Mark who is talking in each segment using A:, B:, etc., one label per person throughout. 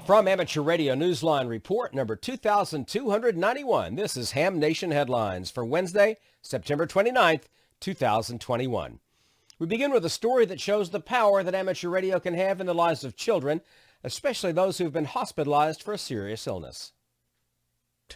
A: From Amateur Radio Newsline Report number 2291, this is Ham Nation Headlines for Wednesday, September 29th, 2021. We begin with a story that shows the power that amateur radio can have in the lives of children, especially those who have been hospitalized for a serious illness.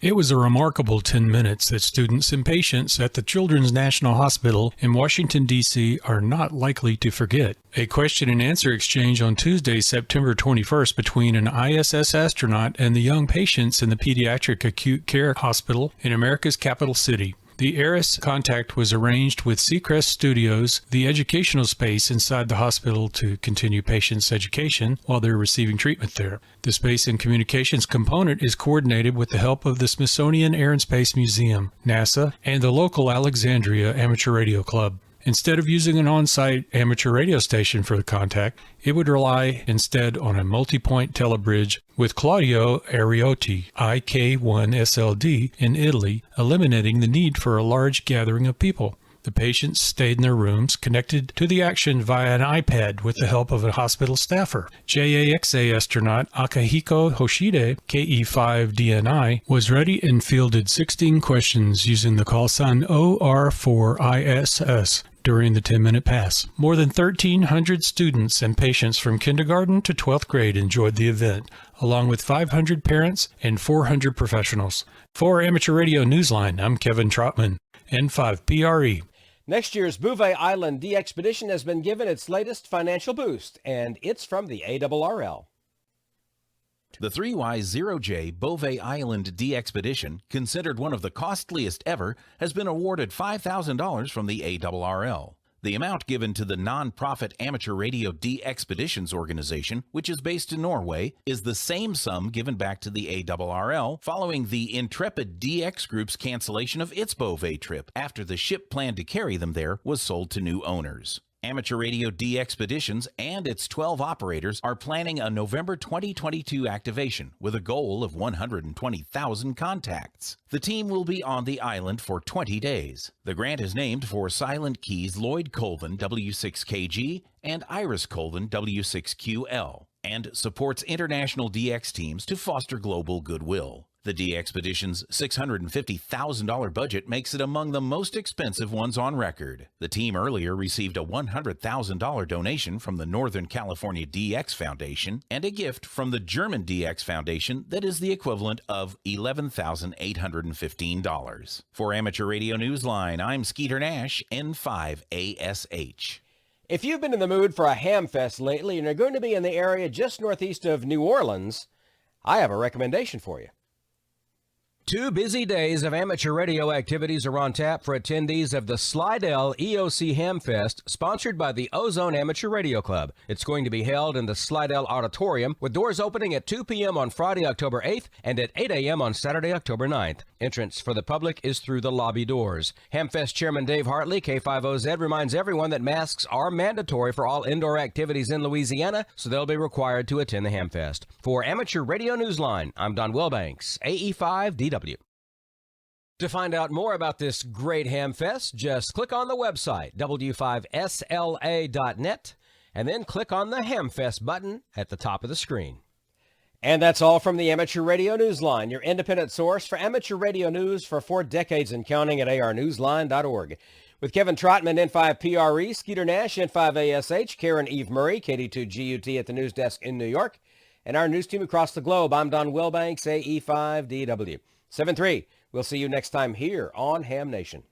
B: It was a remarkable 10 minutes that students and patients at the Children's National Hospital in Washington, D.C. are not likely to forget. A question and answer exchange on Tuesday, September 21st between an ISS astronaut and the young patients in the Pediatric Acute Care Hospital in America's capital city. The ARIS contact was arranged with Seacrest Studios, the educational space inside the hospital to continue patients' education while they're receiving treatment there. The space and communications component is coordinated with the help of the Smithsonian Air and Space Museum, NASA, and the local Alexandria Amateur Radio Club. Instead of using an on-site amateur radio station for the contact, it would rely instead on a multi-point telebridge with Claudio Ariotti, IK1SLD, in Italy, eliminating the need for a large gathering of people. The patients stayed in their rooms, connected to the action via an iPad with the help of a hospital staffer. JAXA astronaut Akihiko Hoshide, KE5DNI, was ready and fielded 16 questions using the call sign OR4ISS during the 10-minute pass. More than 1,300 students and patients from kindergarten to 12th grade enjoyed the event, along with 500 parents and 400 professionals. For Amateur Radio Newsline, I'm Kevin Trotman, N5PRE.
A: Next year's Bouvet Island D-Expedition has been given its latest financial boost, and it's from the ARRL.
C: The 3Y0J Bouvet Island D-Expedition, considered one of the costliest ever, has been awarded $5,000 from the ARRL. The amount given to the non-profit Amateur Radio D-Expeditions organization, which is based in Norway, is the same sum given back to the ARRL following the Intrepid DX Group's cancellation of its Bouvet trip after the ship planned to carry them there was sold to new owners. Amateur Radio D-Expeditions and its 12 operators are planning a November 2022 activation with a goal of 120,000 contacts. The team will be on the island for 20 days. The grant is named for Silent Key's Lloyd Colvin W6KG and Iris Colvin W6QL and supports international DX teams to foster global goodwill. The D-Expedition's $650,000 budget makes it among the most expensive ones on record. The team earlier received a $100,000 donation from the Northern California DX Foundation and a gift from the German DX Foundation that is the equivalent of $11,815. For Amateur Radio Newsline, I'm Skeeter Nash, N5ASH.
A: If you've been in the mood for a ham fest lately and are going to be in the area just northeast of New Orleans, I have a recommendation for you. 2 busy days of amateur radio activities are on tap for attendees of the Slidell EOC Hamfest, sponsored by the Ozone Amateur Radio Club. It's going to be held in the Slidell Auditorium, with doors opening at 2 p.m. on Friday, October 8th, and at 8 a.m. on Saturday, October 9th. Entrance for the public is through the lobby doors. Hamfest Chairman Dave Hartley, K5OZ, reminds everyone that masks are mandatory for all indoor activities in Louisiana, so they'll be required to attend the Hamfest. For Amateur Radio Newsline, I'm Don Wilbanks, AE5DW. To find out more about this great Hamfest, just click on the website, w5sla.net, and then click on the Hamfest button at the top of the screen. And that's all from the Amateur Radio Newsline, your independent source for amateur radio news for 4 decades and counting at arnewsline.org. With Kevin Trotman, N5PRE, Skeeter Nash, N5ASH, Karen Eve Murray, KD2GUT at the news desk in New York, and our news team across the globe, I'm Don Wilbanks, AE5DW. 7-3. We'll see you next time here on Ham Nation.